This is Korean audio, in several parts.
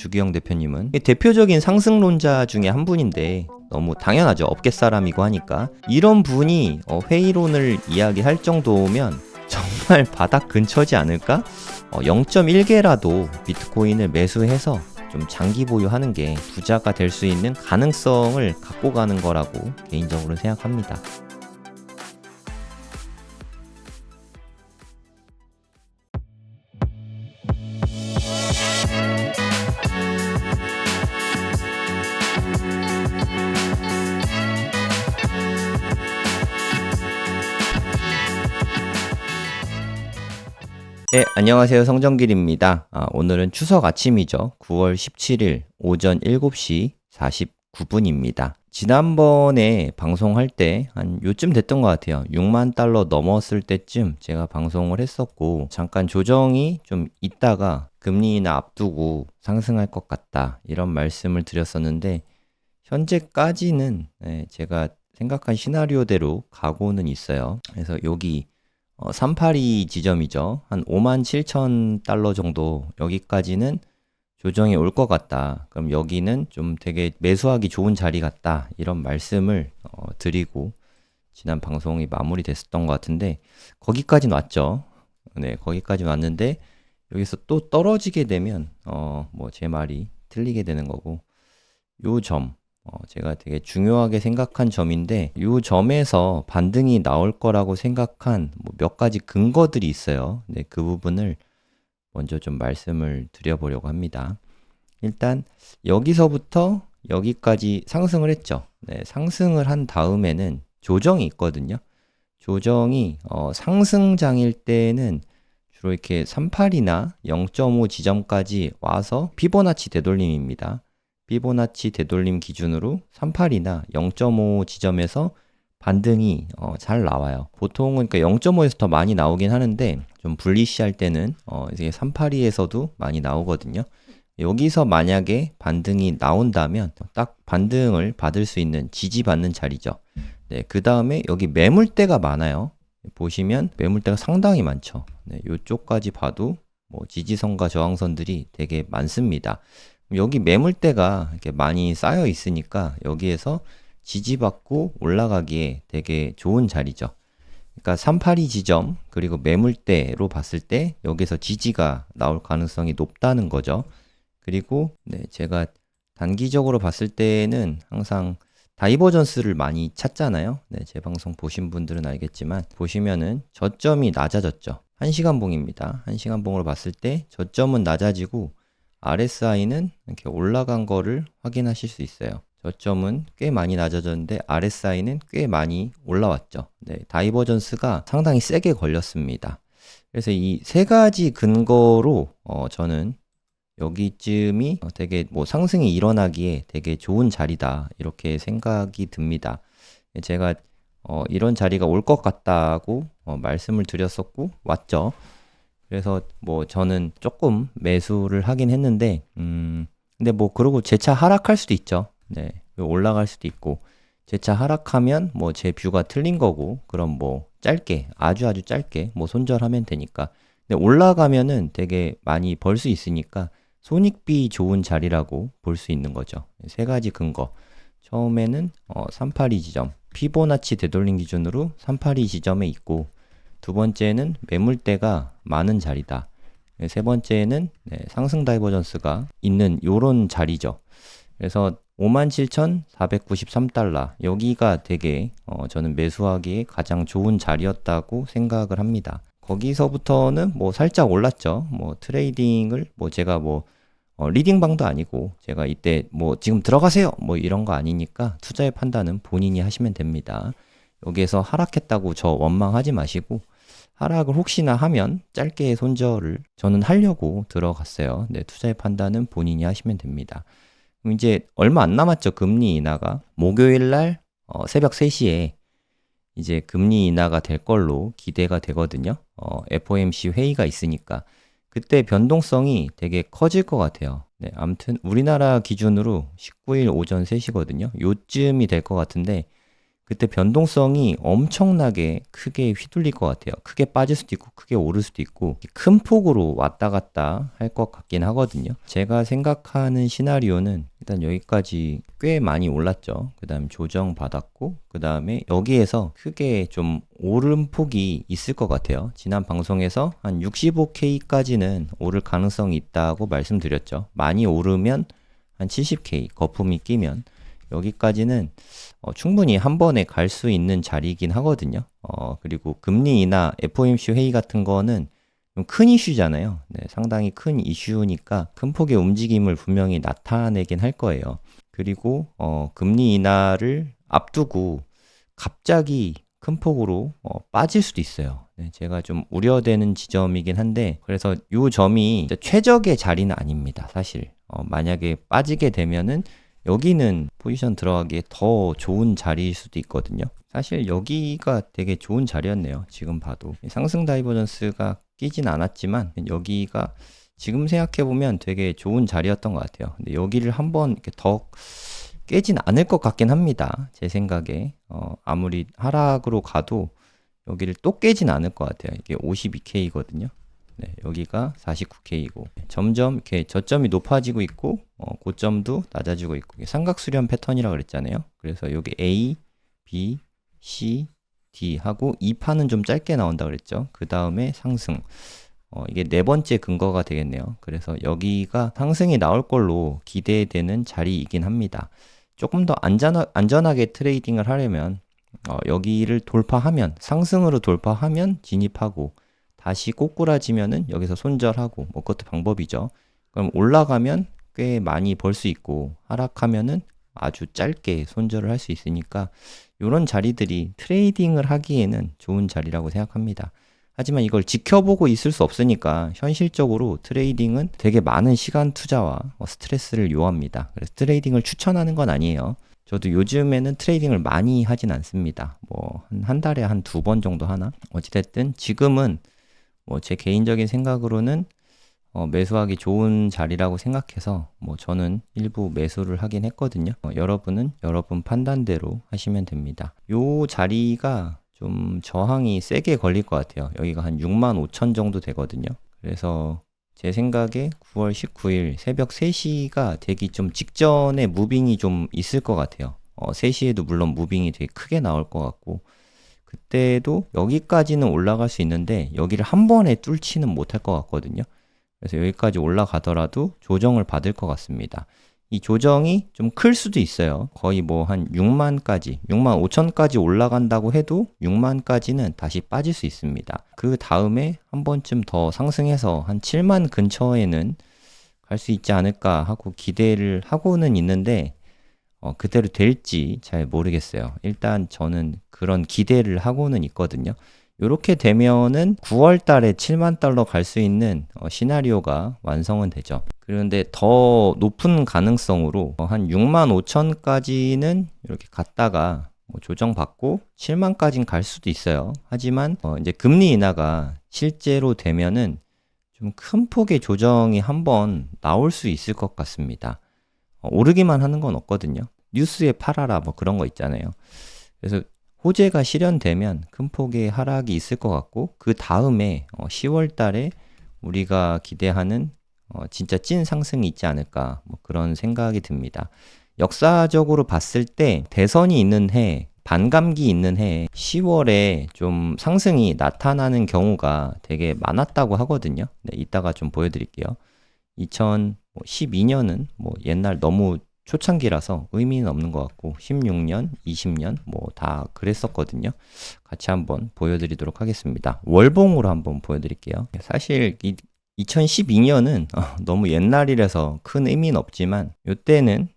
주기영 대표님은 대표적인 상승론자 중에 한 분인데 너무 당연하죠. 업계 사람이고 하니까. 이런 분이 회의론을 이야기할 정도면 정말 바닥 근처지 않을까? 0.1개라도 비트코인을 매수해서 좀 장기 보유하는 게 부자가 될 수 있는 가능성을 갖고 가는 거라고 개인적으로 생각합니다. 네, 안녕하세요. 성정길입니다. 오늘은 추석 아침이죠. 9월 17일 오전 7시 49분입니다. 지난번에 방송할 때 한 요쯤 됐던 것 같아요. 6만 달러 넘었을 때쯤 제가 방송을 했었고, 잠깐 조정이 좀 있다가 금리 인하 앞두고 상승할 것 같다, 이런 말씀을 드렸었는데, 현재까지는 제가 생각한 시나리오대로 가고는 있어요. 그래서 여기 382 지점이죠. 한 57,000달러 정도, 여기까지는 조정이 올 것 같다. 그럼 여기는 좀 되게 매수하기 좋은 자리 같다, 이런 말씀을 드리고 지난 방송이 마무리됐었던 것 같은데, 거기까지는 왔죠. 네, 거기까지 왔는데 여기서 또 떨어지게 되면 뭐 제 말이 틀리게 되는 거고, 요 점, 제가 되게 중요하게 생각한 점인데, 이 점에서 반등이 나올 거라고 생각한 몇 가지 근거들이 있어요. 네, 그 부분을 먼저 좀 말씀을 드려보려고 합니다. 일단 여기서부터 여기까지 상승을 했죠. 네, 상승을 한 다음에는 조정이 있거든요. 조정이 상승장일 때는 주로 이렇게 38이나 0.5 지점까지 와서 피보나치 되돌림입니다. 피보나치 되돌림 기준으로 38이나 0.5 지점에서 반등이 잘 나와요. 보통은 그러니까 0.5에서 더 많이 나오긴 하는데, 좀 불리시할 때는 이제 382에서도 많이 나오거든요. 여기서 만약에 반등이 나온다면 딱 반등을 받을 수 있는, 지지받는 자리죠. 네, 그 다음에 여기 매물대가 많아요. 보시면 매물대가 상당히 많죠. 네, 이쪽까지 봐도 뭐 지지선과 저항선들이 되게 많습니다. 여기 매물대가 이렇게 많이 쌓여 있으니까 여기에서 지지받고 올라가기에 되게 좋은 자리죠. 그러니까 382 지점 그리고 매물대로 봤을 때 여기서 지지가 나올 가능성이 높다는 거죠. 그리고 제가 단기적으로 봤을 때는 항상 다이버전스를 많이 찾잖아요. 제 방송 보신 분들은 알겠지만, 보시면은 저점이 낮아졌죠. 1시간 봉입니다. 1시간 봉으로 봤을 때 저점은 낮아지고 RSI는 이렇게 올라간 거를 확인하실 수 있어요. 저점은 꽤 많이 낮아졌는데 RSI는 꽤 많이 올라왔죠. 네, 다이버전스가 상당히 세게 걸렸습니다. 그래서 이 세 가지 근거로 저는 여기쯤이 되게 뭐 상승이 일어나기에 되게 좋은 자리다, 이렇게 생각이 듭니다. 제가 이런 자리가 올 것 같다고 말씀을 드렸었고 왔죠. 그래서 뭐 저는 조금 매수를 하긴 했는데, 근데 뭐 그러고 재차 하락할 수도 있죠. 네, 올라갈 수도 있고, 재차 하락하면 뭐 제 뷰가 틀린 거고, 그럼 뭐 짧게, 아주 짧게 뭐 손절하면 되니까. 근데 올라가면은 되게 많이 벌 수 있으니까 손익비 좋은 자리라고 볼 수 있는 거죠. 세 가지 근거. 처음에는 382 지점, 피보나치 되돌림 기준으로 382 지점에 있고, 두 번째는 매물대가 많은 자리다. 세 번째는 상승 다이버전스가 있는 요런 자리죠. 그래서 57,493달러, 여기가 되게 저는 매수하기에 가장 좋은 자리였다고 생각을 합니다. 거기서부터는 뭐 살짝 올랐죠. 뭐 트레이딩을 제가 리딩방도 아니고, 제가 이때 뭐 지금 들어가세요 뭐 이런 거 아니니까 투자의 판단은 본인이 하시면 됩니다. 여기에서 하락했다고 저 원망하지 마시고, 하락을 혹시나 하면 짧게 손절을 저는 하려고 들어갔어요. 네, 투자의 판단은 본인이 하시면 됩니다. 그럼 이제 얼마 안 남았죠. 금리 인하가 목요일 날 새벽 3시에 이제 금리 인하가 될 걸로 기대가 되거든요. FOMC 회의가 있으니까 그때 변동성이 되게 커질 것 같아요. 네, 아무튼 우리나라 기준으로 19일 오전 3시거든요. 요쯤이 될 것 같은데, 그때 변동성이 엄청나게 크게 휘둘릴 것 같아요. 크게 빠질 수도 있고 크게 오를 수도 있고 큰 폭으로 왔다 갔다 할 것 같긴 하거든요. 제가 생각하는 시나리오는 일단 여기까지 꽤 많이 올랐죠. 그 다음 조정 받았고 그 다음에 여기에서 크게 좀 오름폭이 있을 것 같아요. 지난 방송에서 한 65K까지는 오를 가능성이 있다고 말씀드렸죠. 많이 오르면 한 70K 거품이 끼면 여기까지는 충분히 한 번에 갈 수 있는 자리이긴 하거든요. 그리고 금리 인하 FOMC 회의 같은 거는 좀 큰 이슈잖아요. 네, 상당히 큰 이슈니까 큰 폭의 움직임을 분명히 나타내긴 할 거예요. 그리고 금리 인하를 앞두고 갑자기 큰 폭으로 빠질 수도 있어요. 네, 제가 좀 우려되는 지점이긴 한데 그래서 이 점이 최적의 자리는 아닙니다. 사실 만약에 빠지게 되면은 여기는 포지션 들어가기에 더 좋은 자리일 수도 있거든요. 사실 여기가 되게 좋은 자리였네요. 지금 봐도 상승 다이버전스가 끼진 않았지만 여기가 지금 생각해보면 되게 좋은 자리였던 것 같아요. 근데 여기를 한번 이렇게 더 깨진 않을 것 같긴 합니다. 제 생각에 아무리 하락으로 가도 여기를 또 깨진 않을 것 같아요. 이게 52K거든요. 네, 여기가 49K이고 점점 이렇게 저점이 높아지고 있고 고점도 낮아지고 있고 삼각수렴 패턴이라고 그랬잖아요. 그래서 여기 A, B, C, D 하고 2판은 좀 짧게 나온다 그랬죠. 그 다음에 상승. 이게 네 번째 근거가 되겠네요. 그래서 여기가 상승이 나올 걸로 기대되는 자리이긴 합니다. 조금 더 안전하게 트레이딩을 하려면 여기를 돌파하면 상승으로 돌파하면 진입하고 다시 꼬꾸라지면은 여기서 손절하고 뭐 그것도 방법이죠. 그럼 올라가면 꽤 많이 벌 수 있고 하락하면은 아주 짧게 손절을 할 수 있으니까 이런 자리들이 트레이딩을 하기에는 좋은 자리라고 생각합니다. 하지만 이걸 지켜보고 있을 수 없으니까 현실적으로 트레이딩은 되게 많은 시간 투자와 스트레스를 요합니다. 그래서 트레이딩을 추천하는 건 아니에요. 저도 요즘에는 트레이딩을 많이 하진 않습니다. 뭐 한 달에 한 2번 정도 하나? 어찌됐든 지금은 뭐 제 개인적인 생각으로는 매수하기 좋은 자리라고 생각해서 뭐 저는 일부 매수를 하긴 했거든요. 여러분은 여러분 판단대로 하시면 됩니다. 요 자리가 좀 저항이 세게 걸릴 것 같아요. 여기가 한 65,000 정도 되거든요. 그래서 제 생각에 9월 19일 새벽 3시가 되기 좀 직전에 무빙이 좀 있을 것 같아요. 3시에도 물론 무빙이 되게 크게 나올 것 같고 그때도 여기까지는 올라갈 수 있는데 여기를 한 번에 뚫지는 못할 것 같거든요. 그래서 여기까지 올라가더라도 조정을 받을 것 같습니다. 이 조정이 좀 클 수도 있어요. 거의 뭐 한 6만까지, 6만 5천까지 올라간다고 해도 6만까지는 다시 빠질 수 있습니다. 그 다음에 한 번쯤 더 상승해서 한 7만 근처에는 갈 수 있지 않을까 하고 기대를 하고는 있는데 그대로 될지 잘 모르겠어요. 일단 저는 그런 기대를 하고는 있거든요. 이렇게 되면은 9월 달에 7만 달러 갈 수 있는 시나리오가 완성은 되죠. 그런데 더 높은 가능성으로 한 6만 5천까지는 이렇게 갔다가 뭐 조정받고 7만까지는 갈 수도 있어요. 하지만 이제 금리 인하가 실제로 되면은 좀 큰 폭의 조정이 한번 나올 수 있을 것 같습니다. 오르기만 하는 건 없거든요. 뉴스에 팔아라 뭐 그런 거 있잖아요. 그래서 호재가 실현되면 큰 폭의 하락이 있을 것 같고 그 다음에 10월 달에 우리가 기대하는 진짜 찐 상승이 있지 않을까 뭐 그런 생각이 듭니다. 역사적으로 봤을 때 대선이 있는 해, 반감기 있는 해 10월에 좀 상승이 나타나는 경우가 되게 많았다고 하거든요. 네, 이따가 좀 보여드릴게요. 2012년은 뭐 옛날 너무 초창기라서 의미는 없는 것 같고 16년, 20년 뭐 다 그랬었거든요. 같이 한번 보여드리도록 하겠습니다. 월봉으로 한번 보여드릴게요. 사실 2012년은 너무 옛날이라서 큰 의미는 없지만 이때는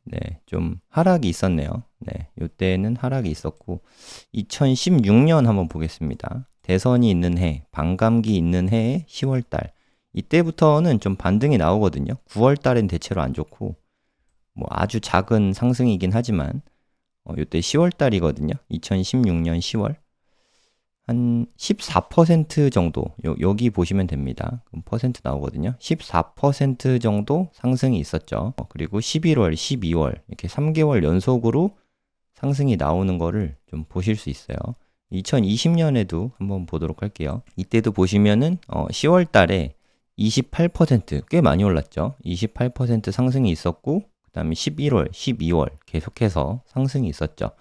좀 하락이 있었네요. 이때는 하락이 있었고 2016년 한번 보겠습니다. 대선이 있는 해, 반감기 있는 해의 10월달 이때부터는 좀 반등이 나오거든요. 9월달엔 대체로 안 좋고 뭐 아주 작은 상승이긴 하지만 이때 10월달이거든요. 2016년 10월 한 14% 정도 여기 보시면 됩니다. 그럼 퍼센트 나오거든요. 14% 정도 상승이 있었죠. 그리고 11월, 12월 이렇게 3개월 연속으로 상승이 나오는 거를 좀 보실 수 있어요. 2020년에도 한번 보도록 할게요. 이때도 보시면은 10월 달에 28%꽤 많이 올랐죠. 28% 상승이 있었고 그 다음에 11월, 12월 계속해서 상승이 있었죠.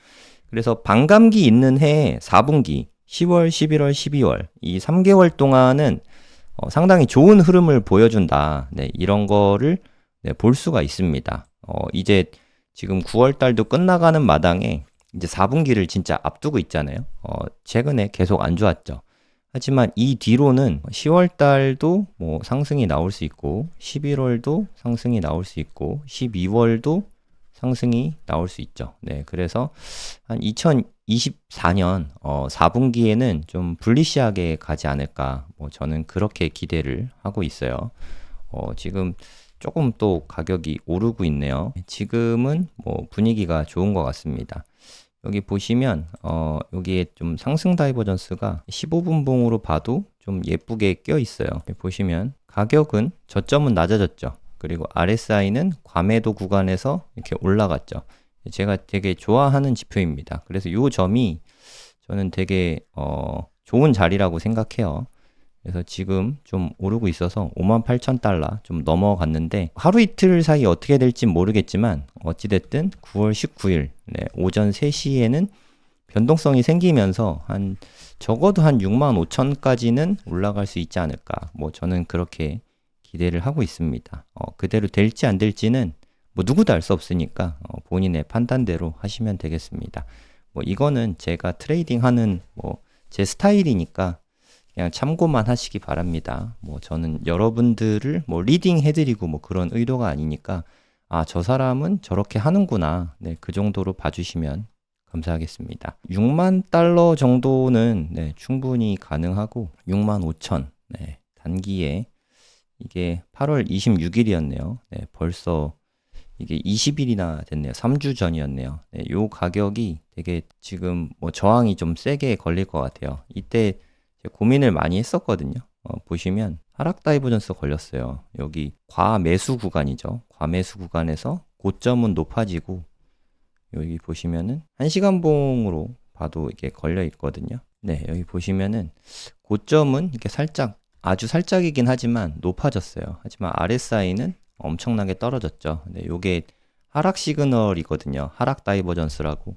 그래서 반감기 있는 해에 4분기 10월, 11월, 12월 이 3개월 동안은 상당히 좋은 흐름을 보여준다. 네, 이런 거를 볼 수가 있습니다. 이제 지금 9월 달도 끝나가는 마당에 이제 4분기를 진짜 앞두고 있잖아요. 최근에 계속 안 좋았죠. 하지만 이 뒤로는 10월 달도 뭐 상승이 나올 수 있고 11월도 상승이 나올 수 있고 12월도 상승이 나올 수 있죠. 네, 그래서 한 2024년 4분기에는 좀 불리시하게 가지 않을까. 뭐 저는 그렇게 기대를 하고 있어요. 지금 조금 또 가격이 오르고 있네요. 지금은 뭐 분위기가 좋은 것 같습니다. 여기 보시면 여기에 좀 상승 다이버전스가 15분 봉으로 봐도 좀 예쁘게 껴 있어요. 보시면 가격은 저점은 낮아졌죠. 그리고 RSI는 과매도 구간에서 이렇게 올라갔죠. 제가 되게 좋아하는 지표입니다. 그래서 이 점이 저는 되게 좋은 자리라고 생각해요. 그래서 지금 좀 오르고 있어서 58,000달러 좀 넘어갔는데 하루 이틀 사이 어떻게 될지 모르겠지만 어찌됐든 9월 19일 오전 3시에는 변동성이 생기면서 한 적어도 한 65,000까지는 올라갈 수 있지 않을까. 뭐 저는 그렇게 기대를 하고 있습니다. 그대로 될지 안 될지는 뭐 누구도 알 수 없으니까 본인의 판단대로 하시면 되겠습니다. 뭐 이거는 제가 트레이딩하는 뭐 제 스타일이니까 그냥 참고만 하시기 바랍니다. 뭐 저는 여러분들을 뭐 리딩 해드리고 뭐 그런 의도가 아니니까 저 사람은 저렇게 하는구나. 네, 그 정도로 봐주시면 감사하겠습니다. 6만 달러 정도는 네, 충분히 가능하고 6만 5천 네, 단기에 이게 8월 26일이었네요. 네, 벌써 이게 20일이나 됐네요. 3주 전이었네요. 네, 요 가격이 되게 지금 뭐 저항이 좀 세게 걸릴 것 같아요. 이때 고민을 많이 했었거든요. 보시면 하락 다이버전스 걸렸어요. 여기 과매수 구간이죠. 과매수 구간에서 고점은 높아지고 여기 보시면은 1시간 봉으로 봐도 이게 걸려 있거든요. 네, 여기 보시면은 고점은 이렇게 살짝 아주 살짝이긴 하지만 높아졌어요. 하지만 RSI는 엄청나게 떨어졌죠. 네, 요게 하락 시그널이거든요. 하락 다이버전스라고.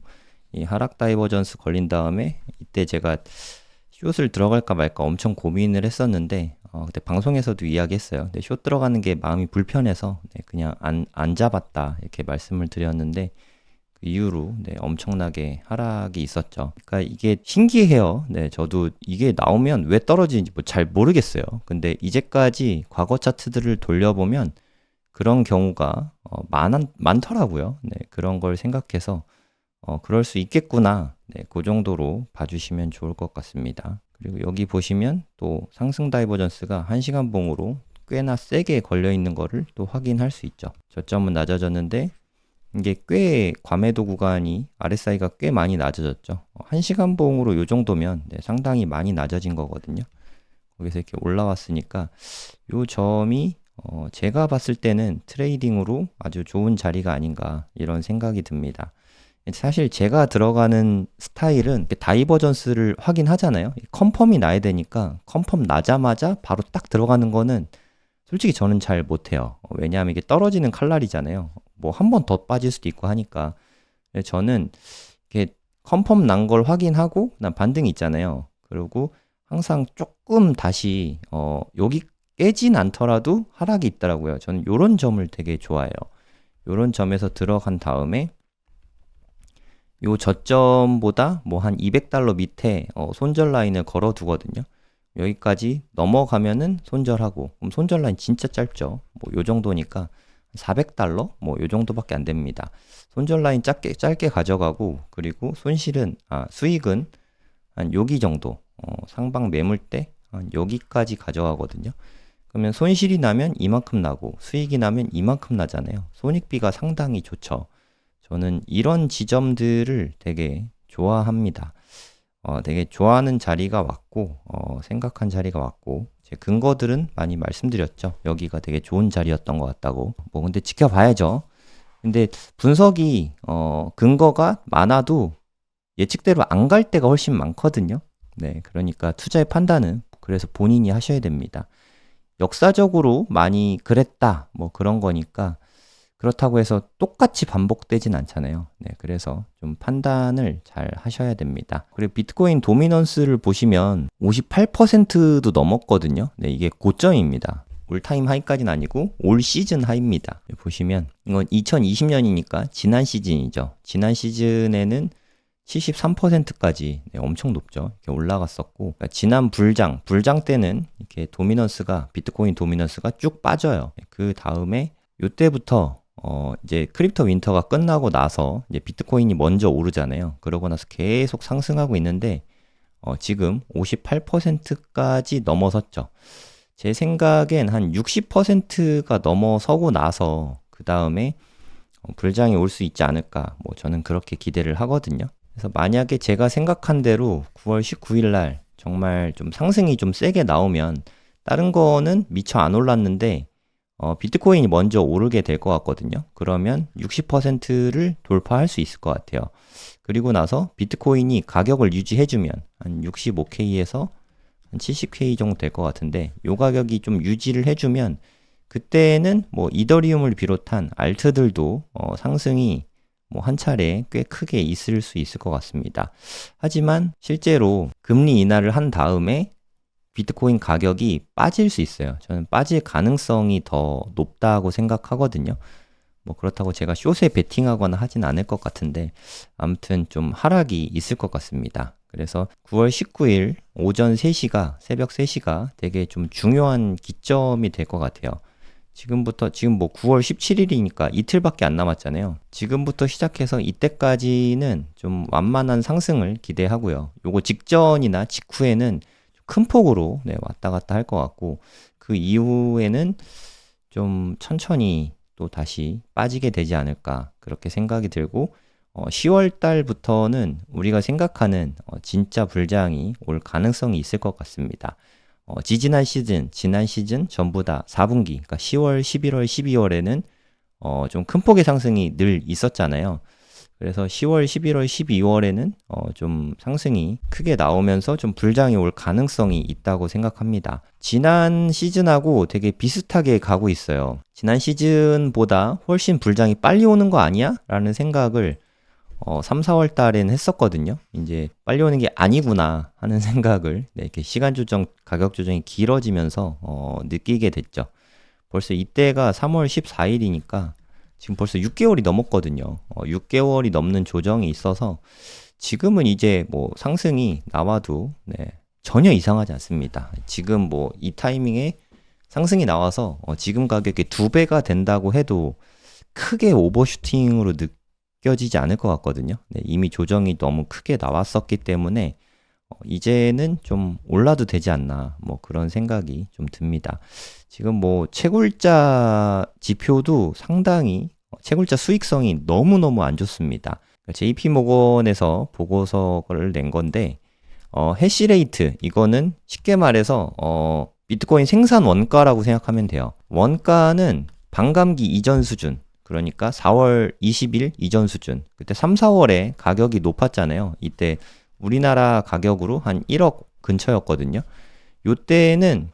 이 하락 다이버전스 걸린 다음에 이때 제가 숏을 들어갈까 말까 엄청 고민을 했었는데 그때 방송에서도 이야기했어요. 근데 숏 들어가는 게 마음이 불편해서 그냥 안 잡았다 이렇게 말씀을 드렸는데 그 이후로 엄청나게 하락이 있었죠. 그러니까 이게 신기해요. 네, 저도 이게 나오면 왜 떨어지는지 뭐 잘 모르겠어요. 근데 이제까지 과거 차트들을 돌려보면 그런 경우가 많더라고요. 네, 그런 걸 생각해서 그럴 수 있겠구나. 네, 그 정도로 봐주시면 좋을 것 같습니다. 그리고 여기 보시면 또 상승 다이버전스가 1시간 봉으로 꽤나 세게 걸려 있는 거를 또 확인할 수 있죠. 저점은 낮아졌는데 이게 꽤 과매도 구간이 RSI가 꽤 많이 낮아졌죠. 1시간 봉으로 요 정도면 상당히 많이 낮아진 거거든요. 거기서 이렇게 올라왔으니까 요 점이 제가 봤을 때는 트레이딩으로 아주 좋은 자리가 아닌가 이런 생각이 듭니다. 사실 제가 들어가는 스타일은 다이버전스를 확인하잖아요. 컨펌이 나야 되니까 컨펌 나자마자 바로 딱 들어가는 거는 솔직히 저는 잘 못해요. 왜냐하면 이게 떨어지는 칼날이잖아요. 뭐 한 번 더 빠질 수도 있고 하니까. 저는 이렇게 컨펌 난 걸 확인하고 난 반등이 있잖아요. 그리고 항상 조금 다시 여기 깨진 않더라도 하락이 있더라고요. 저는 요런 점을 되게 좋아해요. 요런 점에서 들어간 다음에 요 저점보다 뭐 한 200달러 밑에 손절 라인을 걸어 두거든요. 여기까지 넘어가면은 손절하고, 그럼 손절 라인 진짜 짧죠. 뭐 요 정도니까 400달러 뭐 요 정도밖에 안 됩니다. 손절 라인 짧게 가져가고, 그리고 수익은 한 여기 정도, 상방 매물대 한 여기까지 가져가거든요. 그러면 손실이 나면 이만큼 나고 수익이 나면 이만큼 나잖아요. 손익비가 상당히 좋죠. 저는 이런 지점들을 되게 좋아합니다. 되게 좋아하는 자리가 왔고, 생각한 자리가 왔고, 제 근거들은 많이 말씀드렸죠. 여기가 되게 좋은 자리였던 것 같다고. 뭐, 근데 지켜봐야죠. 근데 분석이 근거가 많아도 예측대로 안 갈 때가 훨씬 많거든요. 네, 그러니까 투자의 판단은 그래서 본인이 하셔야 됩니다. 역사적으로 많이 그랬다, 뭐 그런 거니까 그렇다고 해서 똑같이 반복되진 않잖아요. 네, 그래서 좀 판단을 잘 하셔야 됩니다. 그리고 비트코인 도미넌스를 보시면 58%도 넘었거든요. 네, 이게 고점입니다. 올타임 하이까지는 아니고 올 시즌 하이입니다. 보시면 이건 2020년이니까 지난 시즌이죠. 지난 시즌에는 73%까지 엄청 높죠. 이렇게 올라갔었고, 그러니까 지난 불장 때는 이렇게 도미넌스가, 비트코인 도미넌스가 쭉 빠져요. 그 다음에 요때부터 이제 크립토 윈터가 끝나고 나서 이제 비트코인이 먼저 오르잖아요. 그러고 나서 계속 상승하고 있는데 지금 58%까지 넘어섰죠. 제 생각엔 한 60%가 넘어서고 나서 그 다음에 불장이 올 수 있지 않을까. 뭐 저는 그렇게 기대를 하거든요. 그래서 만약에 제가 생각한 대로 9월 19일 날 정말 좀 상승이 좀 세게 나오면 다른 거는 미처 안 올랐는데 비트코인이 먼저 오르게 될 것 같거든요. 그러면 60%를 돌파할 수 있을 것 같아요. 그리고 나서 비트코인이 가격을 유지해주면 한 65K에서 한 70K 정도 될 것 같은데 이 가격이 좀 유지를 해주면 그때는 뭐 이더리움을 비롯한 알트들도 상승이 뭐 한 차례 꽤 크게 있을 수 있을 것 같습니다. 하지만 실제로 금리 인하를 한 다음에 비트코인 가격이 빠질 수 있어요. 저는 빠질 가능성이 더 높다고 생각하거든요. 뭐 그렇다고 제가 숏에 베팅하거나 하진 않을 것 같은데 아무튼 좀 하락이 있을 것 같습니다. 그래서 9월 19일 오전 3시가 새벽 3시가 되게 좀 중요한 기점이 될 것 같아요. 지금 뭐 9월 17일이니까 이틀밖에 안 남았잖아요. 지금부터 시작해서 이때까지는 좀 완만한 상승을 기대하고요. 요거 직전이나 직후에는 큰 폭으로 왔다 갔다 할 것 같고 그 이후에는 좀 천천히 또 다시 빠지게 되지 않을까 그렇게 생각이 들고 10월 달부터는 우리가 생각하는 진짜 불장이 올 가능성이 있을 것 같습니다. 지난 시즌 전부 다 4분기, 그러니까 10월, 11월, 12월에는 좀 큰 폭의 상승이 늘 있었잖아요. 그래서 10월, 11월, 12월에는 좀 상승이 크게 나오면서 좀 불장이 올 가능성이 있다고 생각합니다. 지난 시즌하고 되게 비슷하게 가고 있어요. 지난 시즌보다 훨씬 불장이 빨리 오는 거 아니야? 라는 생각을 3, 4월 달에는 했었거든요. 이제 빨리 오는 게 아니구나 하는 생각을 이렇게 시간 조정, 가격 조정이 길어지면서 느끼게 됐죠. 벌써 이때가 3월 14일이니까 지금 벌써 6개월이 넘었거든요. 6개월이 넘는 조정이 있어서 지금은 이제 뭐 상승이 나와도 전혀 이상하지 않습니다. 지금 뭐 이 타이밍에 상승이 나와서 지금 가격이 2배가 된다고 해도 크게 오버슈팅으로 느껴지지 않을 것 같거든요. 이미 조정이 너무 크게 나왔었기 때문에 이제는 좀 올라도 되지 않나 뭐 그런 생각이 좀 듭니다. 지금 뭐 채굴자 지표도 상당히 채굴자 수익성이 너무너무 안 좋습니다. JP 모건에서 보고서를 낸 건데 해시레이트 이거는 쉽게 말해서 비트코인 생산 원가라고 생각하면 돼요. 원가는 반감기 이전 수준 그러니까 4월 20일 이전 수준 그때 3, 4월에 가격이 높았잖아요. 이때 우리나라 가격으로 한 1억 근처였거든요. 요때는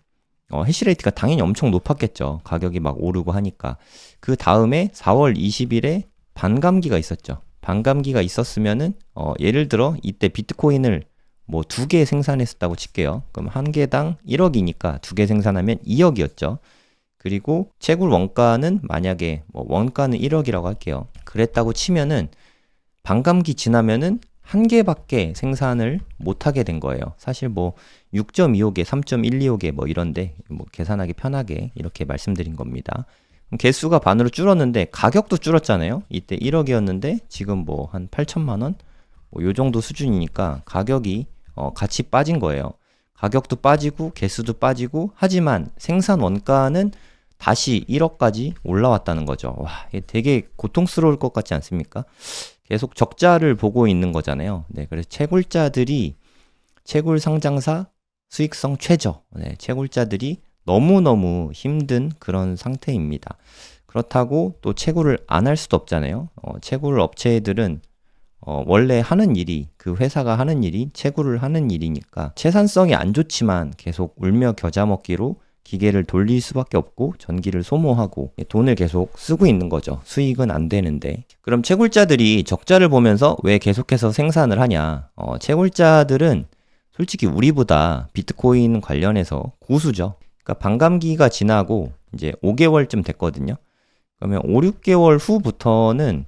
해시레이트가 당연히 엄청 높았겠죠. 가격이 막 오르고 하니까. 그 다음에 4월 20일에 반감기가 있었죠. 반감기가 있었으면은 예를 들어 이때 비트코인을 뭐 2개 생산했었다고 칠게요. 그럼 한 개당 1억이니까 2개 생산하면 2억이었죠. 그리고 채굴 원가는 만약에 뭐 원가는 1억이라고 할게요. 그랬다고 치면은 반감기 지나면은 한 개밖에 생산을 못하게 된 거예요. 사실 뭐 6.25개, 3.125개 뭐 이런데 뭐 계산하기 편하게 이렇게 말씀드린 겁니다. 개수가 반으로 줄었는데 가격도 줄었잖아요. 이때 1억이었는데 지금 뭐 한 8천만 원? 뭐 요 정도 수준이니까 가격이 같이 빠진 거예요. 가격도 빠지고 개수도 빠지고 하지만 생산 원가는 다시 1억까지 올라왔다는 거죠. 와, 이게 되게 고통스러울 것 같지 않습니까? 계속 적자를 보고 있는 거잖아요. 그래서 채굴 상장사 수익성 최저, 채굴자들이 너무너무 힘든 그런 상태입니다. 그렇다고 또 채굴을 안 할 수도 없잖아요. 채굴 업체들은 원래 하는 일이, 그 회사가 하는 일이 채굴을 하는 일이니까 채산성이 안 좋지만 계속 울며 겨자 먹기로 기계를 돌릴 수밖에 없고 전기를 소모하고 돈을 계속 쓰고 있는 거죠. 수익은 안 되는데. 그럼 채굴자들이 적자를 보면서 왜 계속해서 생산을 하냐? 채굴자들은 솔직히 우리보다 비트코인 관련해서 고수죠. 그러니까 반감기가 지나고 이제 5개월쯤 됐거든요. 그러면 5, 6개월 후부터는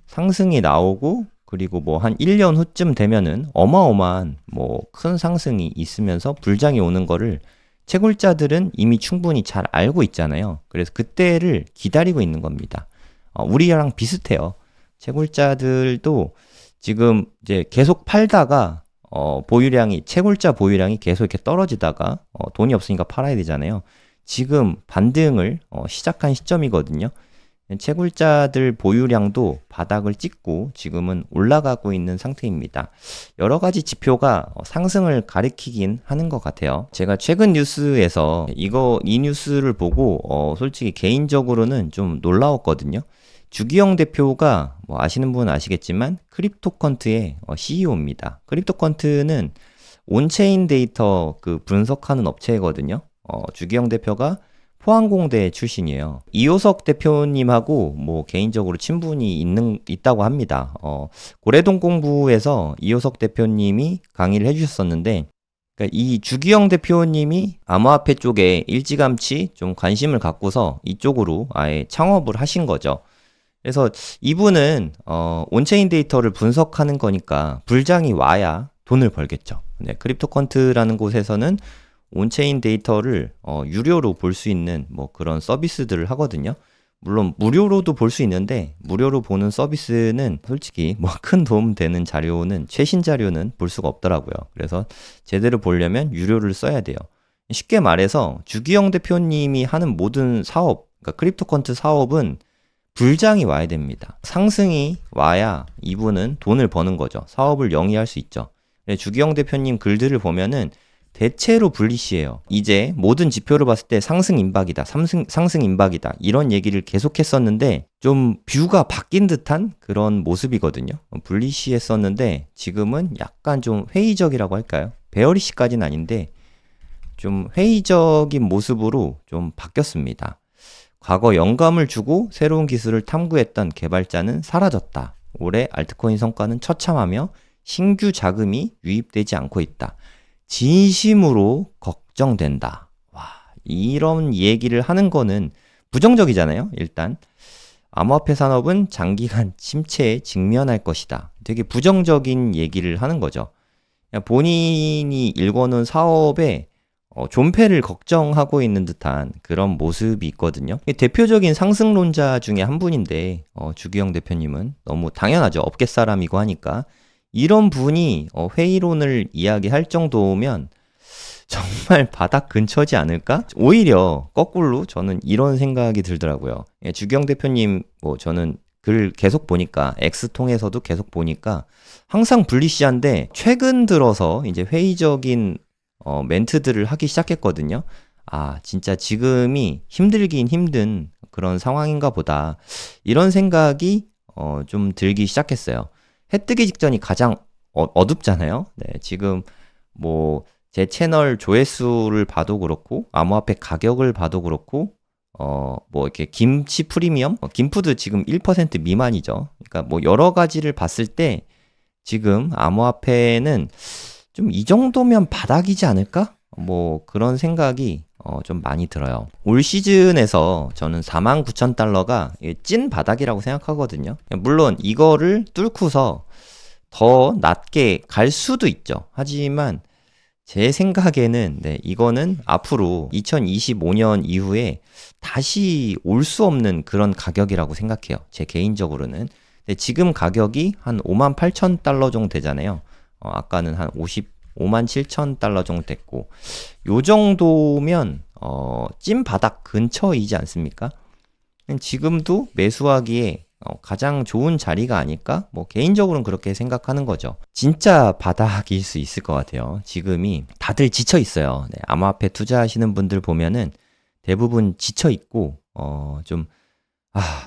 상승이 나오고, 그리고 뭐 한 1년 후쯤 되면은 어마어마한 뭐 큰 상승이 있으면서 불장이 오는 거를 채굴자들은 이미 충분히 잘 알고 있잖아요. 그래서 그때를 기다리고 있는 겁니다. 우리랑 비슷해요. 채굴자들도 지금 이제 계속 팔다가 채굴자 보유량이 계속 이렇게 떨어지다가 돈이 없으니까 팔아야 되잖아요. 지금 반등을 시작한 시점이거든요. 채굴자들 보유량도 바닥을 찍고 지금은 올라가고 있는 상태입니다. 여러 가지 지표가 상승을 가리키긴 하는 것 같아요. 제가 최근 뉴스에서 이 뉴스를 보고 솔직히 개인적으로는 좀 놀라웠거든요. 주기영 대표가 뭐 아시는 분은 아시겠지만 크립토컨트의 CEO입니다. 크립토컨트는 온체인 데이터 그 분석하는 업체거든요. 주기영 대표가 포항공대 출신이에요. 이호석 대표님하고 뭐 개인적으로 친분이 있다고 합니다. 고래동 공부에서 이호석 대표님이 강의를 해주셨었는데, 그러니까 이 주기영 대표님이 암호화폐 쪽에 일찌감치 좀 관심을 갖고서 이쪽으로 아예 창업을 하신 거죠. 그래서 이분은 온체인 데이터를 분석하는 거니까 불장이 와야 돈을 벌겠죠. 네, 크립토컨트라는 곳에서는 온체인 데이터를 유료로 볼 수 있는 뭐 그런 서비스들을 하거든요. 물론 무료로도 볼 수 있는데 무료로 보는 서비스는 솔직히 뭐 큰 도움 되는 자료는 최신 자료는 볼 수가 없더라고요. 그래서 제대로 보려면 유료를 써야 돼요. 쉽게 말해서 주기영 대표님이 하는 모든 사업, 그러니까 크립토컨트 사업은 불장이 와야 됩니다. 상승이 와야 이분은 돈을 버는 거죠. 사업을 영위할 수 있죠. 주기영 대표님 글들을 보면은 대체로 불리시해요. 이제 모든 지표를 봤을 때 상승 임박이다, 상승 임박이다, 이런 얘기를 계속 했었는데 좀 뷰가 바뀐 듯한 그런 모습이거든요. 불리시했었는데 지금은 약간 좀 회의적이라고 할까요? 베어리시까지는 아닌데 좀 회의적인 모습으로 좀 바뀌었습니다. 과거 영감을 주고 새로운 기술을 탐구했던 개발자는 사라졌다. 올해 알트코인 성과는 처참하며 신규 자금이 유입되지 않고 있다. 진심으로 걱정된다. 와, 이런 얘기를 하는 거는 부정적이잖아요, 일단. 암호화폐 산업은 장기간 침체에 직면할 것이다. 되게 부정적인 얘기를 하는 거죠. 본인이 일궈놓은 사업에 존폐를 걱정하고 있는 듯한 그런 모습이 있거든요. 대표적인 상승론자 중에 한 분인데 주기영 대표님은 너무 당연하죠. 업계 사람이고 하니까. 이런 분이 회의론을 이야기할 정도면 정말 바닥 근처지 않을까? 오히려 거꾸로 저는 이런 생각이 들더라고요. 주기영 대표님 저는 글 계속 보니까 X 통해서도 계속 보니까 항상 불리시한데 최근 들어서 이제 회의적인 멘트들을 하기 시작했거든요. 아, 진짜 지금이 힘들긴 힘든 그런 상황인가 보다. 이런 생각이 좀 들기 시작했어요. 해 뜨기 직전이 가장 어둡잖아요. 네, 지금 뭐 제 채널 조회수를 봐도 그렇고 암호화폐 가격을 봐도 그렇고 뭐 이렇게 김치 프리미엄, 김푸드 지금 1% 미만이죠. 그러니까 뭐 여러 가지를 봤을 때 지금 암호화폐는 좀 이 정도면 바닥이지 않을까? 뭐 그런 생각이 좀 많이 들어요. 올 시즌에서 저는 49,000달러가 찐 바닥이라고 생각하거든요. 물론 이거를 뚫고서 더 낮게 갈 수도 있죠. 하지만 제 생각에는 이거는 앞으로 2025년 이후에 다시 올 수 없는 그런 가격이라고 생각해요. 제 개인적으로는. 근데 지금 가격이 한 58,000달러 정도 되잖아요. 아까는 한 57,000달러 정도 됐고, 요 정도면 찐 바닥 근처이지 않습니까? 지금도 매수하기에 가장 좋은 자리가 아닐까? 뭐 개인적으로는 그렇게 생각하는 거죠. 진짜 바닥일 수 있을 것 같아요. 지금이 다들 지쳐 있어요. 네, 암호화폐 투자하시는 분들 보면은 대부분 지쳐 있고 좀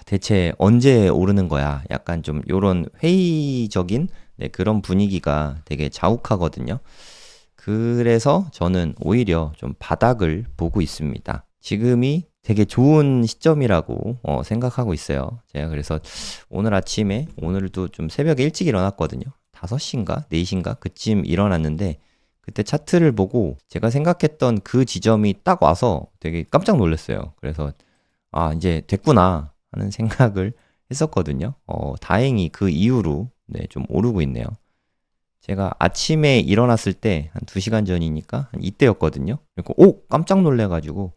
대체 언제 오르는 거야? 약간 좀 요런 회의적인 네, 그런 분위기가 되게 자욱하거든요. 그래서 저는 오히려 좀 바닥을 보고 있습니다. 지금이 되게 좋은 시점이라고 생각하고 있어요. 제가 그래서 오늘 아침에 오늘도 좀 새벽에 일찍 일어났거든요. 5시인가 4시인가 그쯤 일어났는데 그때 차트를 보고 제가 생각했던 그 지점이 딱 와서 되게 깜짝 놀랐어요. 그래서 이제 됐구나 하는 생각을 했었거든요. 다행히 그 이후로 네, 좀 오르고 있네요. 제가 아침에 일어났을 때 한 2시간 전이니까 한 이때였거든요. 그리고 깜짝 놀래가지고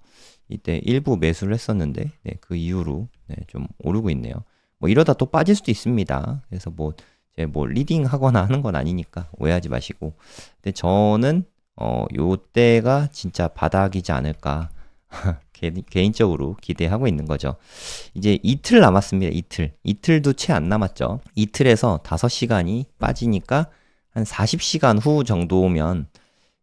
이때 일부 매수를 했었는데 네, 그 이후로 네, 좀 오르고 있네요. 뭐 이러다 또 빠질 수도 있습니다. 그래서 제 리딩 하거나 하는 건 아니니까 오해하지 마시고. 근데 저는 요때가 진짜 바닥이지 않을까 개인적으로 기대하고 있는 거죠. 이제 이틀 남았습니다. 이틀도 채 안 남았죠. 이틀에서 5시간이 빠지니까 한 40시간 후 정도면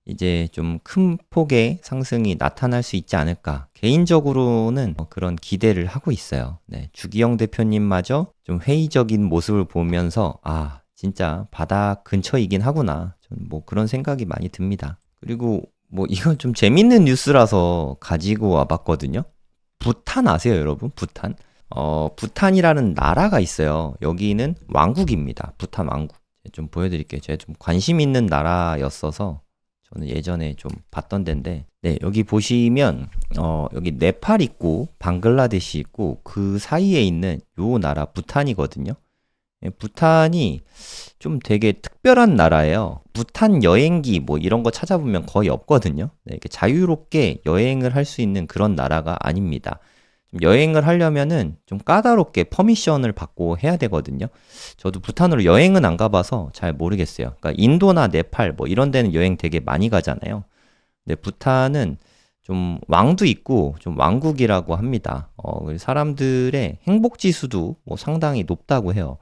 이제 좀 큰 폭의 상승이 나타날 수 있지 않을까. 개인적으로는 그런 기대를 하고 있어요. 네, 주기영 대표님마저 좀 회의적인 모습을 보면서 진짜 바닥 근처이긴 하구나. 저는 그런 생각이 많이 듭니다. 그리고 이건 좀 재밌는 뉴스라서 가지고 와봤거든요. 부탄 아세요, 여러분? 부탄? 부탄이라는 나라가 있어요. 여기는 왕국입니다. 부탄 왕국. 좀 보여드릴게요. 제가 좀 관심 있는 나라였어서 저는 예전에 좀 봤던 데인데, 네, 여기 보시면, 여기 네팔 있고, 방글라데시 있고, 그 사이에 있는 요 나라 부탄이거든요. 예, 부탄이 좀 되게 특별한 나라예요. 부탄 여행기 이런 거 찾아보면 거의 없거든요. 네, 이렇게 자유롭게 여행을 할 수 있는 그런 나라가 아닙니다. 여행을 하려면은 좀 까다롭게 퍼미션을 받고 해야 되거든요. 저도 부탄으로 여행은 안 가봐서 잘 모르겠어요. 그러니까 인도나 네팔 이런 데는 여행 되게 많이 가잖아요. 근데 부탄은 좀 왕도 있고 좀 왕국이라고 합니다. 사람들의 행복 지수도 상당히 높다고 해요.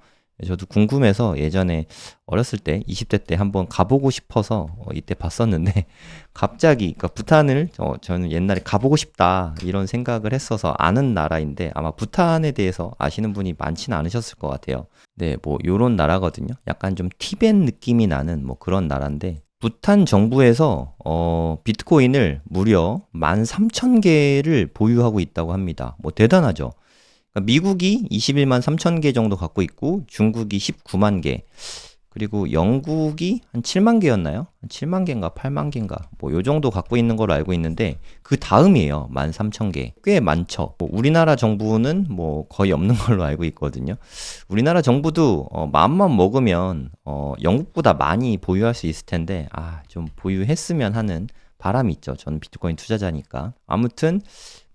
저도 궁금해서 예전에 어렸을 때 20대 때 한번 가보고 싶어서 이때 봤었는데 갑자기 그러니까 부탄을 저는 옛날에 가보고 싶다 이런 생각을 했어서 아는 나라인데 아마 부탄에 대해서 아시는 분이 많지는 않으셨을 것 같아요. 네, 요런 나라거든요. 약간 좀 티벳 느낌이 나는 그런 나라인데 부탄 정부에서 비트코인을 무려 13,000개를 보유하고 있다고 합니다. 대단하죠. 그러니까 미국이 21만 3천 개 정도 갖고 있고 중국이 19만 개 그리고 영국이 한 7만 개였나요? 7만 개인가 8만 개인가 요 정도 갖고 있는 걸로 알고 있는데 그 다음이에요. 13,000개. 꽤 많죠. 우리나라 정부는 거의 없는 걸로 알고 있거든요. 우리나라 정부도 마음만 먹으면 영국보다 많이 보유할 수 있을 텐데 좀 보유했으면 하는 바람이 있죠. 저는 비트코인 투자자니까. 아무튼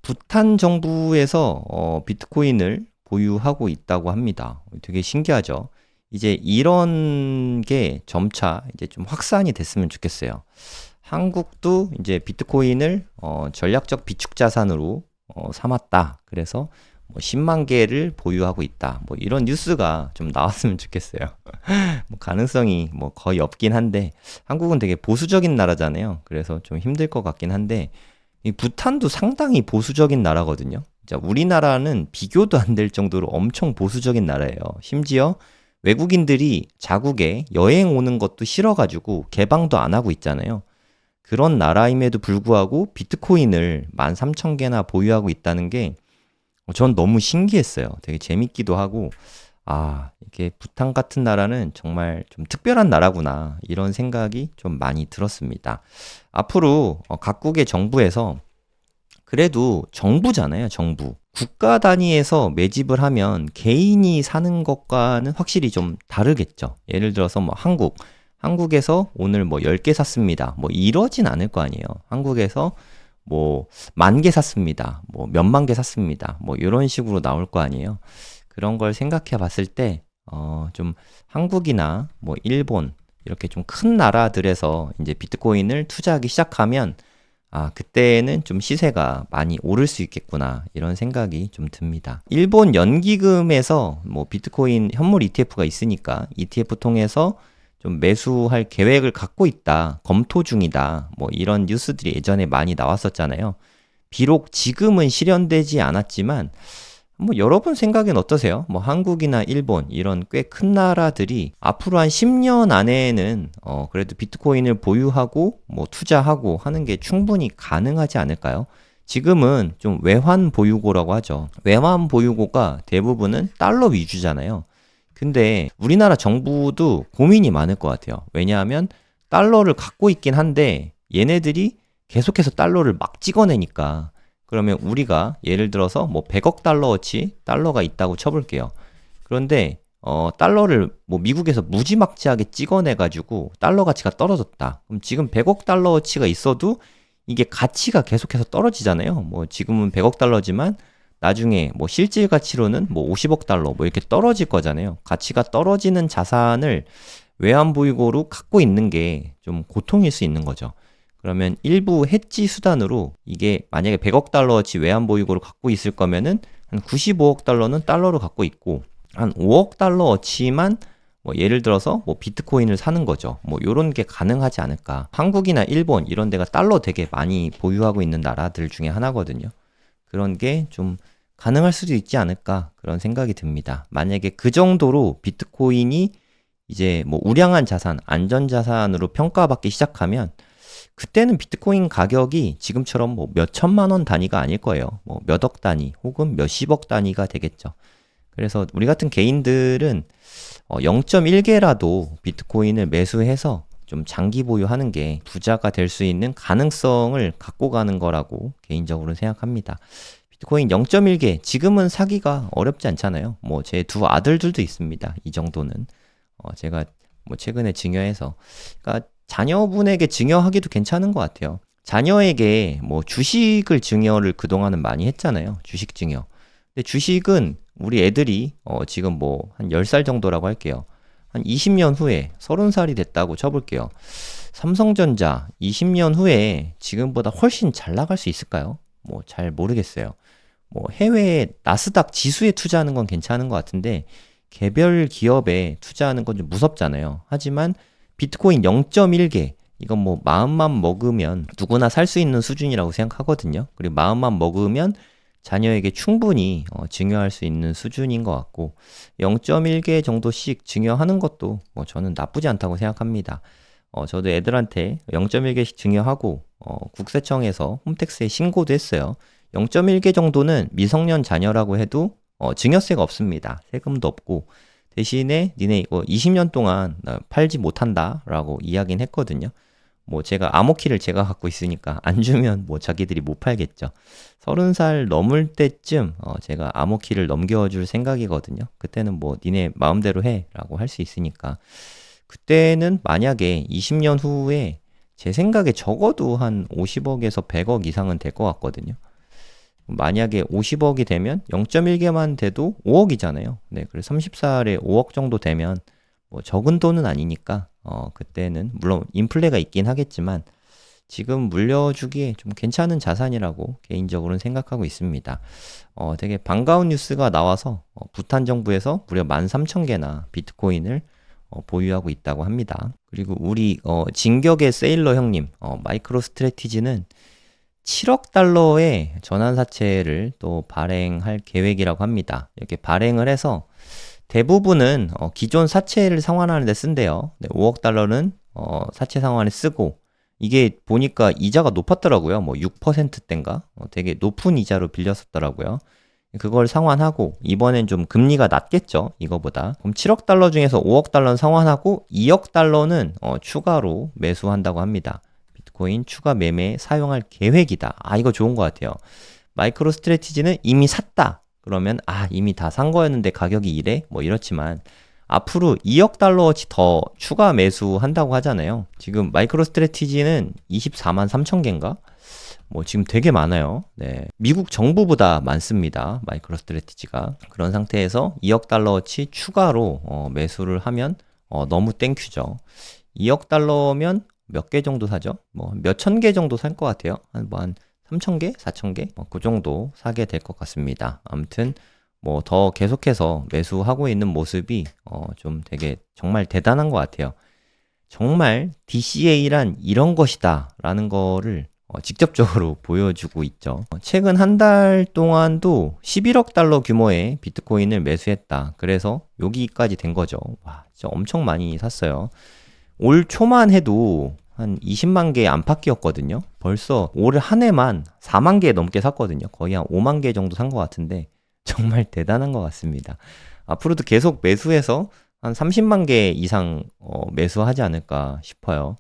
부탄 정부에서 비트코인을 보유하고 있다고 합니다. 되게 신기하죠. 이제 이런 게 점차 이제 좀 확산이 됐으면 좋겠어요. 한국도 이제 비트코인을 전략적 비축 자산으로 삼았다. 그래서 10만 개를 보유하고 있다. 이런 뉴스가 좀 나왔으면 좋겠어요. 가능성이 거의 없긴 한데 한국은 되게 보수적인 나라잖아요. 그래서 좀 힘들 것 같긴 한데 이 부탄도 상당히 보수적인 나라거든요. 자, 우리나라는 비교도 안 될 정도로 엄청 보수적인 나라예요. 심지어 외국인들이 자국에 여행 오는 것도 싫어가지고 개방도 안 하고 있잖아요. 그런 나라임에도 불구하고 비트코인을 13,000개나 보유하고 있다는 게 전 너무 신기했어요. 되게 재밌기도 하고 이게 부탄 같은 나라는 정말 좀 특별한 나라구나 이런 생각이 좀 많이 들었습니다. 앞으로 각국의 정부에서 그래도 정부잖아요, 정부. 국가 단위에서 매집을 하면 개인이 사는 것과는 확실히 좀 다르겠죠. 예를 들어서 한국에서 오늘 10개 샀습니다. 이러진 않을 거 아니에요. 한국에서 10,000개 샀습니다. 몇만 개 샀습니다. 이런 식으로 나올 거 아니에요. 그런 걸 생각해 봤을 때, 좀 한국이나 일본, 이렇게 좀 큰 나라들에서 이제 비트코인을 투자하기 시작하면, 그때는 좀 시세가 많이 오를 수 있겠구나, 이런 생각이 좀 듭니다. 일본 연기금에서 비트코인 현물 ETF가 있으니까 ETF 통해서 좀 매수할 계획을 갖고 있다, 검토 중이다, 이런 뉴스들이 예전에 많이 나왔었잖아요. 비록 지금은 실현되지 않았지만, 뭐 여러분 생각엔 어떠세요? 뭐 한국이나 일본 이런 꽤 큰 나라들이 앞으로 한 10년 안에는 그래도 비트코인을 보유하고 뭐 투자하고 하는 게 충분히 가능하지 않을까요? 지금은 좀 외환 보유고라고 하죠. 외환 보유고가 대부분은 달러 위주잖아요. 근데 우리나라 정부도 고민이 많을 것 같아요. 왜냐하면 달러를 갖고 있긴 한데 얘네들이 계속해서 달러를 막 찍어내니까 그러면 우리가 예를 들어서 뭐 100억 달러어치 달러가 있다고 쳐볼게요. 그런데 달러를 뭐 미국에서 무지막지하게 찍어내가지고 달러 가치가 떨어졌다. 그럼 지금 100억 달러어치가 있어도 이게 가치가 계속해서 떨어지잖아요. 뭐 지금은 100억 달러지만 나중에 뭐 실질 가치로는 뭐 50억 달러 뭐 이렇게 떨어질 거잖아요. 가치가 떨어지는 자산을 외환보유고로 갖고 있는 게 좀 고통일 수 있는 거죠. 그러면 일부 해지 수단으로 이게 만약에 100억 달러어치 외환보유고를 갖고 있을 거면은 한 95억 달러는 달러로 갖고 있고 한 5억 달러어치만 뭐 예를 들어서 뭐 비트코인을 사는 거죠. 뭐 요런 게 가능하지 않을까. 한국이나 일본 이런 데가 달러 되게 많이 보유하고 있는 나라들 중에 하나거든요. 그런 게 좀 가능할 수도 있지 않을까 그런 생각이 듭니다. 만약에 그 정도로 비트코인이 이제 뭐 우량한 자산, 안전 자산으로 평가받기 시작하면 그때는 비트코인 가격이 지금처럼 뭐 몇 천만 원 단위가 아닐 거예요. 뭐 몇억 단위 혹은 몇십억 단위가 되겠죠. 그래서 우리 같은 개인들은 0.1개라도 비트코인을 매수해서 좀 장기 보유하는 게 부자가 될 수 있는 가능성을 갖고 가는 거라고 개인적으로 생각합니다. 비트코인 0.1개 지금은 사기가 어렵지 않잖아요. 뭐 제 두 아들들도 있습니다. 이 정도는 제가 뭐 최근에 증여해서 그러니까 자녀분에게 증여하기도 괜찮은 것 같아요. 자녀에게 뭐 주식을 증여를 그동안은 많이 했잖아요. 주식 증여. 근데 주식은 우리 애들이 지금 뭐 한 10살 정도라고 할게요. 한 20년 후에 30살이 됐다고 쳐볼게요. 삼성전자 20년 후에 지금보다 훨씬 잘 나갈 수 있을까요? 뭐 잘 모르겠어요. 뭐 해외 나스닥 지수에 투자하는 건 괜찮은 것 같은데 개별 기업에 투자하는 건 좀 무섭잖아요. 하지만 비트코인 0.1개 이건 뭐 마음만 먹으면 누구나 살 수 있는 수준이라고 생각하거든요. 그리고 마음만 먹으면 자녀에게 충분히 증여할 수 있는 수준인 것 같고 0.1개 정도씩 증여하는 것도 뭐 저는 나쁘지 않다고 생각합니다. 저도 애들한테 0.1개씩 증여하고 국세청에서 홈택스에 신고도 했어요. 0.1개 정도는 미성년 자녀라고 해도 증여세가 없습니다. 세금도 없고 대신에 니네 이거 20년 동안 팔지 못한다 라고 이야기는 했거든요. 뭐 제가 암호키를 제가 갖고 있으니까 안 주면 뭐 자기들이 못 팔겠죠. 30살 넘을 때쯤 제가 암호키를 넘겨줄 생각이거든요. 그때는 뭐 니네 마음대로 해 라고 할 수 있으니까 그때는 만약에 20년 후에 제 생각에 적어도 한 50억에서 100억 이상은 될 것 같거든요. 만약에 50억이 되면 0.1개만 돼도 5억이잖아요. 네, 그래서 30살에 5억 정도 되면 뭐 적은 돈은 아니니까 그때는 물론 인플레가 있긴 하겠지만 지금 물려주기에 좀 괜찮은 자산이라고 개인적으로는 생각하고 있습니다. 되게 반가운 뉴스가 나와서 부탄 정부에서 무려 13,000개나 비트코인을 보유하고 있다고 합니다. 그리고 우리 진격의 세일러 형님 마이크로 스트래티지는 7억 달러의 전환사채를 또 발행할 계획이라고 합니다. 이렇게 발행을 해서 대부분은 기존 사채를 상환하는 데 쓴대요. 네, 5억 달러는 사채 상환에 쓰고 이게 보니까 이자가 높았더라고요. 뭐 6%대인가? 되게 높은 이자로 빌렸었더라고요. 그걸 상환하고 이번엔 좀 금리가 낮겠죠. 이거보다. 그럼 7억 달러 중에서 5억 달러는 상환하고 2억 달러는 추가로 매수한다고 합니다. 비트코인 추가 매매에 사용할 계획이다. 이거 좋은 것 같아요. 마이크로 스트래티지는 이미 샀다. 그러면 이미 다 산 거였는데 가격이 이래? 뭐 이렇지만 앞으로 2억 달러어치 더 추가 매수한다고 하잖아요. 지금 마이크로 스트래티지는 24만 3천 개인가? 뭐 지금 되게 많아요. 네. 미국 정부보다 많습니다. 마이크로 스트래티지가. 그런 상태에서 2억 달러어치 추가로 매수를 하면 너무 땡큐죠. 2억 달러면 몇 개 정도 사죠? 뭐 몇 천 개 정도 살 것 같아요. 한 3,000개? 4,000개? 그 정도 사게 될 것 같습니다. 아무튼 뭐 더 계속해서 매수하고 있는 모습이 좀 되게 정말 대단한 것 같아요. 정말 DCA란 이런 것이다 라는 거를 직접적으로 보여주고 있죠. 최근 한 달 동안도 11억 달러 규모의 비트코인을 매수했다. 그래서 여기까지 된 거죠. 와, 진짜 엄청 많이 샀어요. 올 초만 해도 한 20만 개 안팎이었거든요. 벌써 올 한 해만 4만 개 넘게 샀거든요. 거의 한 5만 개 정도 산 것 같은데 정말 대단한 것 같습니다. 앞으로도 계속 매수해서 한 30만 개 이상 매수하지 않을까 싶어요.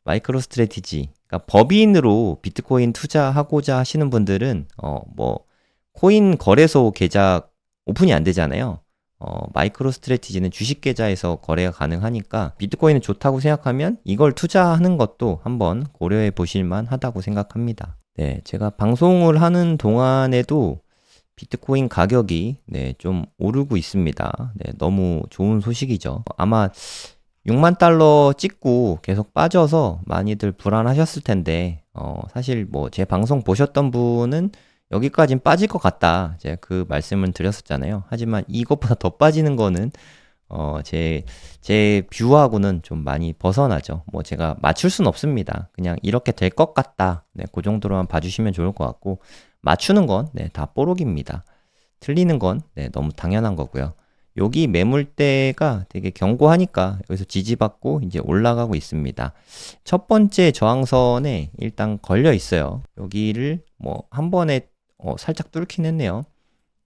마이크로 스트래티지, 그러니까 법인으로 비트코인 투자하고자 하시는 분들은 뭐 코인 거래소 계좌 오픈이 안 되잖아요. 마이크로 스트래티지는 주식 계좌에서 거래가 가능하니까 비트코인은 좋다고 생각하면 이걸 투자하는 것도 한번 고려해 보실만 하다고 생각합니다. 네, 제가 방송을 하는 동안에도 비트코인 가격이 좀 오르고 있습니다. 네, 너무 좋은 소식이죠. 아마 6만 달러 찍고 계속 빠져서 많이들 불안하셨을 텐데, 사실 뭐 제 방송 보셨던 분은 여기까진 빠질 것 같다. 제가 그 말씀을 드렸었잖아요. 하지만 이것보다 더 빠지는 거는, 제 뷰하고는 좀 많이 벗어나죠. 뭐 제가 맞출 순 없습니다. 그냥 이렇게 될 것 같다. 네, 그 정도로만 봐주시면 좋을 것 같고, 맞추는 건, 다 뽀록입니다. 틀리는 건, 너무 당연한 거고요. 여기 매물대가 되게 견고하니까 여기서 지지받고 이제 올라가고 있습니다. 첫 번째 저항선에 일단 걸려 있어요. 여기를 뭐 한 번에 살짝 뚫긴 했네요.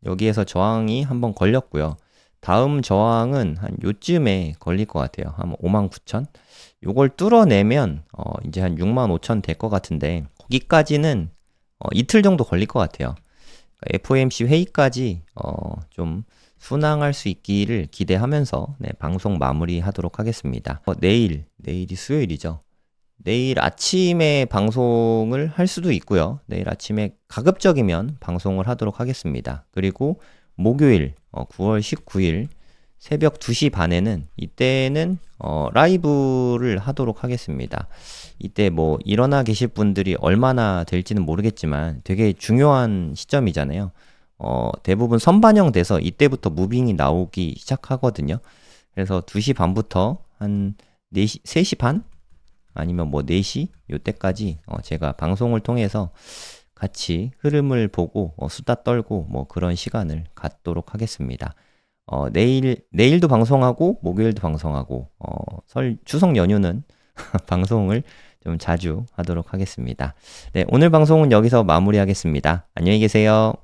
여기에서 저항이 한번 걸렸고요. 다음 저항은 한 요쯤에 걸릴 것 같아요. 한 59,000? 요걸 뚫어내면 이제 한 65,000 될 것 같은데 거기까지는 이틀 정도 걸릴 것 같아요. FOMC 회의까지 좀 순항할 수 있기를 기대하면서 방송 마무리하도록 하겠습니다. 내일이 수요일이죠. 내일 아침에 방송을 할 수도 있고요. 내일 아침에 가급적이면 방송을 하도록 하겠습니다. 그리고 목요일 9월 19일 새벽 2시 반에는 이때는 라이브를 하도록 하겠습니다. 이때 뭐 일어나 계실 분들이 얼마나 될지는 모르겠지만 되게 중요한 시점이잖아요. 대부분 선반영돼서 이때부터 무빙이 나오기 시작하거든요. 그래서 2시 반부터 한 4시, 3시 반? 아니면 뭐 4시? 요때까지 제가 방송을 통해서 같이 흐름을 보고 수다 떨고 뭐 그런 시간을 갖도록 하겠습니다. 내일도 방송하고 목요일도 방송하고 추석 연휴는 방송을 좀 자주 하도록 하겠습니다. 네, 오늘 방송은 여기서 마무리하겠습니다. 안녕히 계세요.